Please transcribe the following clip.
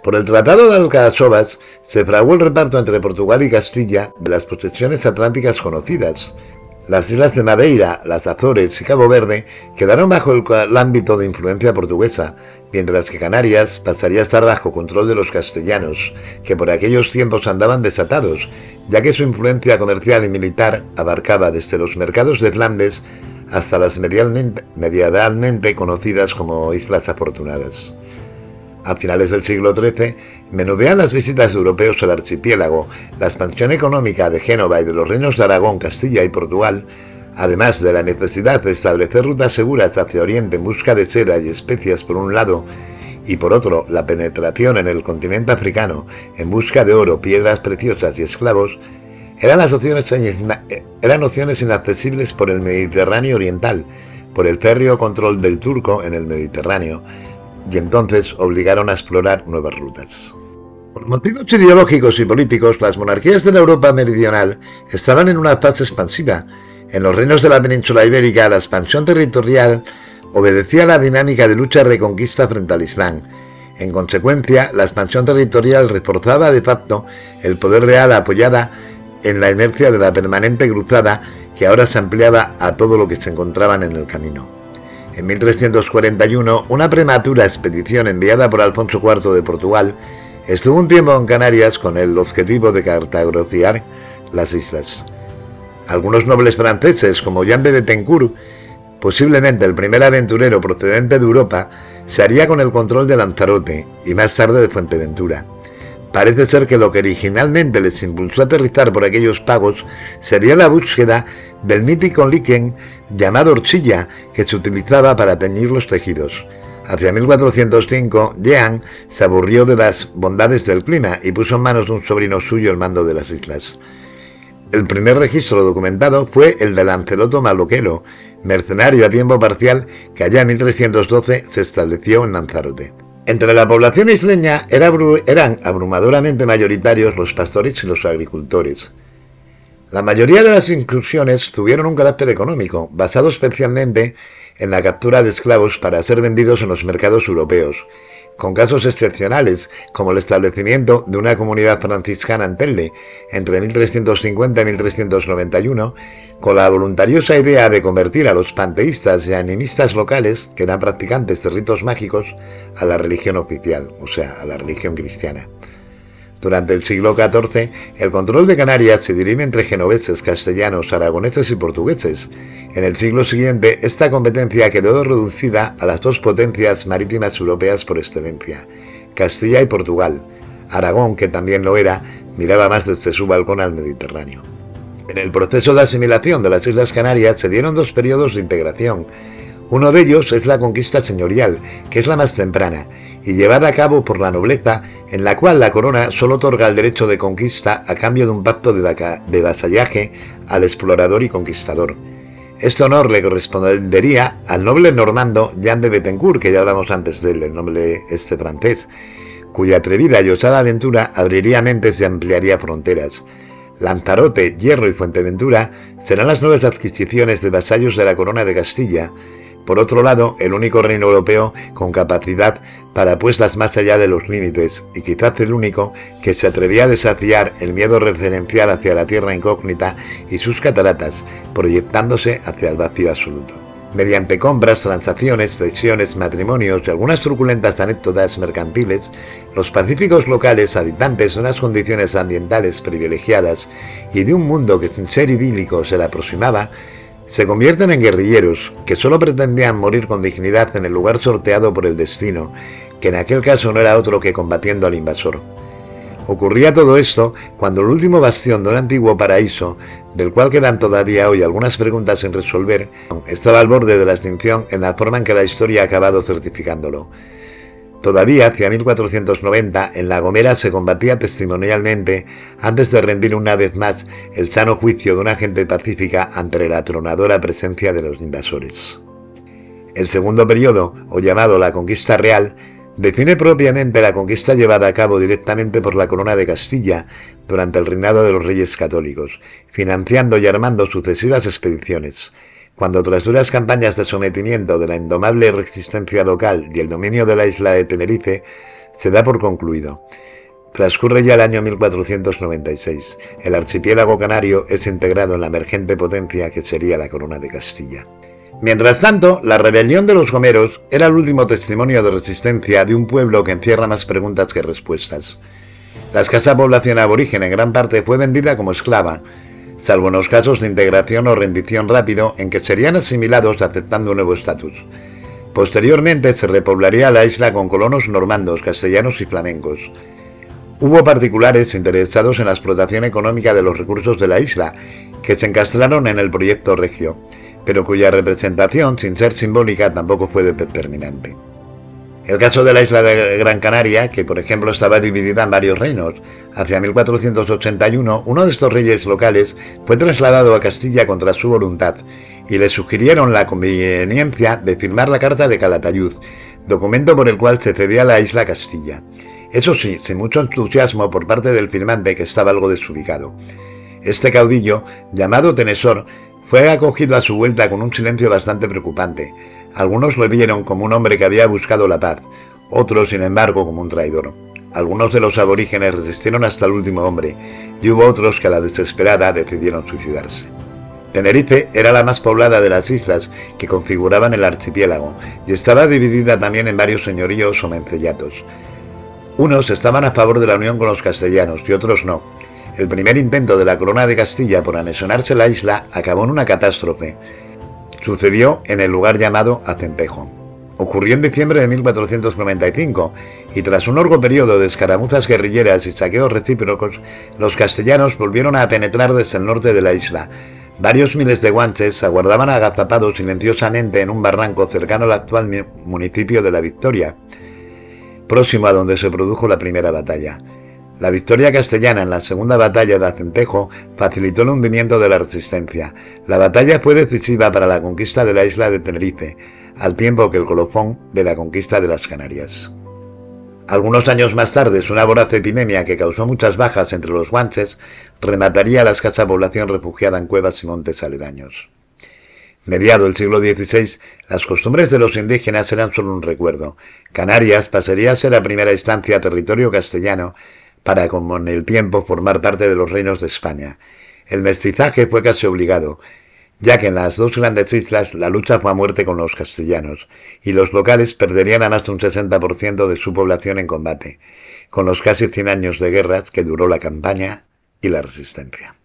Por el Tratado de Alcazovas se fraguó el reparto entre Portugal y Castilla de las posesiones atlánticas conocidas. Las islas de Madeira, las Azores y Cabo Verde quedaron bajo el ámbito de influencia portuguesa, mientras que Canarias pasaría a estar bajo control de los castellanos, que por aquellos tiempos andaban desatados, ya que su influencia comercial y militar abarcaba desde los mercados de Flandes hasta las medievalmente conocidas como Islas Afortunadas. A finales del siglo XIII, menudean las visitas de europeos al archipiélago, la expansión económica de Génova y de los reinos de Aragón, Castilla y Portugal, además de la necesidad de establecer rutas seguras hacia Oriente en busca de seda y especias por un lado, y por otro la penetración en el continente africano en busca de oro, piedras preciosas y esclavos, eran opciones inaccesibles por el Mediterráneo oriental, por el férreo control del turco en el Mediterráneo, y entonces obligaron a explorar nuevas rutas. Por motivos ideológicos y políticos, las monarquías de la Europa meridional estaban en una fase expansiva. En los reinos de la península ibérica, la expansión territorial obedecía a la dinámica de lucha y reconquista frente al Islam. En consecuencia, la expansión territorial reforzaba de facto el poder real apoyada en la inercia de la permanente cruzada, que ahora se ampliaba a todo lo que se encontraban en el camino. En 1341, una prematura expedición enviada por Alfonso IV de Portugal estuvo un tiempo en Canarias con el objetivo de cartografiar las islas. Algunos nobles franceses, como Jean de Bethencourt, posiblemente el primer aventurero procedente de Europa, se haría con el control de Lanzarote y más tarde de Fuerteventura. Parece ser que lo que originalmente les impulsó a aterrizar por aquellos pagos sería la búsqueda del mítico líquen llamado horchilla, que se utilizaba para teñir los tejidos. Hacia 1405, Jean se aburrió de las bondades del clima y puso en manos de un sobrino suyo el mando de las islas. El primer registro documentado fue el de Lanceloto Maloquero, mercenario a tiempo parcial que allá en 1312 se estableció en Lanzarote. Entre la población isleña eran abrumadoramente mayoritarios los pastores y los agricultores. La mayoría de las incursiones tuvieron un carácter económico, basado especialmente en la captura de esclavos para ser vendidos en los mercados europeos, con casos excepcionales como el establecimiento de una comunidad franciscana en Telde entre 1350 y 1391, con la voluntariosa idea de convertir a los panteístas y animistas locales, que eran practicantes de ritos mágicos, a la religión oficial, o sea, a la religión cristiana. Durante el siglo XIV, el control de Canarias se dirime entre genoveses, castellanos, aragoneses y portugueses. En el siglo siguiente, esta competencia quedó reducida a las dos potencias marítimas europeas por excelencia, Castilla y Portugal. Aragón, que también lo era, miraba más desde su balcón al Mediterráneo. En el proceso de asimilación de las Islas Canarias se dieron dos periodos de integración. Uno de ellos es la conquista señorial, que es la más temprana, y llevada a cabo por la nobleza, en la cual la corona solo otorga el derecho de conquista a cambio de un pacto de vasallaje al explorador y conquistador. Este honor le correspondería al noble normando Jean de Bethencourt, que ya hablamos antes de él, el noble francés, cuya atrevida y osada aventura abriría mentes y ampliaría fronteras. Lanzarote, Hierro y Fuerteventura serán las nuevas adquisiciones de vasallos de la corona de Castilla. Por otro lado, el único reino europeo con capacidad para apuestas más allá de los límites, y quizás el único que se atrevía a desafiar el miedo referencial hacia la tierra incógnita y sus cataratas, proyectándose hacia el vacío absoluto. Mediante compras, transacciones, cesiones, matrimonios y algunas truculentas anécdotas mercantiles, los pacíficos locales, habitantes de unas condiciones ambientales privilegiadas y de un mundo que sin ser idílico se le aproximaba, se convierten en guerrilleros que solo pretendían morir con dignidad en el lugar sorteado por el destino, que en aquel caso no era otro que combatiendo al invasor. Ocurría todo esto cuando el último bastión de un antiguo paraíso, del cual quedan todavía hoy algunas preguntas sin resolver, estaba al borde de la extinción en la forma en que la historia ha acabado certificándolo. Todavía, hacia 1490, en La Gomera se combatía testimonialmente antes de rendir una vez más el sano juicio de una gente pacífica ante la atronadora presencia de los invasores. El segundo periodo, o llamado la Conquista Real, define propiamente la conquista llevada a cabo directamente por la Corona de Castilla durante el reinado de los Reyes Católicos, financiando y armando sucesivas expediciones. Cuando tras duras campañas de sometimiento de la indomable resistencia local y el dominio de la isla de Tenerife, se da por concluido. Transcurre ya el año 1496. El archipiélago canario es integrado en la emergente potencia que sería la Corona de Castilla. Mientras tanto, la rebelión de los gomeros era el último testimonio de resistencia de un pueblo que encierra más preguntas que respuestas. La escasa población aborigen en gran parte fue vendida como esclava, salvo en los casos de integración o rendición rápido en que serían asimilados aceptando un nuevo estatus. Posteriormente se repoblaría la isla con colonos normandos, castellanos y flamencos. Hubo particulares interesados en la explotación económica de los recursos de la isla, que se encastraron en el proyecto regio, pero cuya representación, sin ser simbólica, tampoco fue determinante. El caso de la isla de Gran Canaria, que por ejemplo estaba dividida en varios reinos, hacia 1481 uno de estos reyes locales fue trasladado a Castilla contra su voluntad y le sugirieron la conveniencia de firmar la Carta de Calatayud, documento por el cual se cedía la isla a Castilla. Eso sí, sin mucho entusiasmo por parte del firmante, que estaba algo desubicado. Este caudillo, llamado Tenesor, fue acogido a su vuelta con un silencio bastante preocupante. Algunos lo vieron como un hombre que había buscado la paz, otros, sin embargo, como un traidor. Algunos de los aborígenes resistieron hasta el último hombre, y hubo otros que a la desesperada decidieron suicidarse. Tenerife era la más poblada de las islas que configuraban el archipiélago, y estaba dividida también en varios señoríos o mencellatos. Unos estaban a favor de la unión con los castellanos y otros no. El primer intento de la Corona de Castilla por anexionarse la isla acabó en una catástrofe. Sucedió en el lugar llamado Acentejo. Ocurrió en diciembre de 1495 y tras un largo periodo de escaramuzas guerrilleras y saqueos recíprocos, los castellanos volvieron a penetrar desde el norte de la isla. Varios miles de guanches aguardaban agazapados silenciosamente en un barranco cercano al actual municipio de La Victoria, próximo a donde se produjo la primera batalla. La victoria castellana en la segunda batalla de Acentejo facilitó el hundimiento de la resistencia. La batalla fue decisiva para la conquista de la isla de Tenerife, al tiempo que el colofón de la conquista de las Canarias. Algunos años más tarde, una voraz epidemia que causó muchas bajas entre los guanches remataría a la escasa población refugiada en cuevas y montes aledaños. Mediado el siglo XVI, las costumbres de los indígenas eran solo un recuerdo. Canarias pasaría a ser a primera instancia territorio castellano, para con el tiempo formar parte de los reinos de España. El mestizaje fue casi obligado, ya que en las dos grandes islas la lucha fue a muerte con los castellanos, y los locales perderían a más de un 60% de su población en combate, con los casi 100 años de guerras que duró la campaña y la resistencia.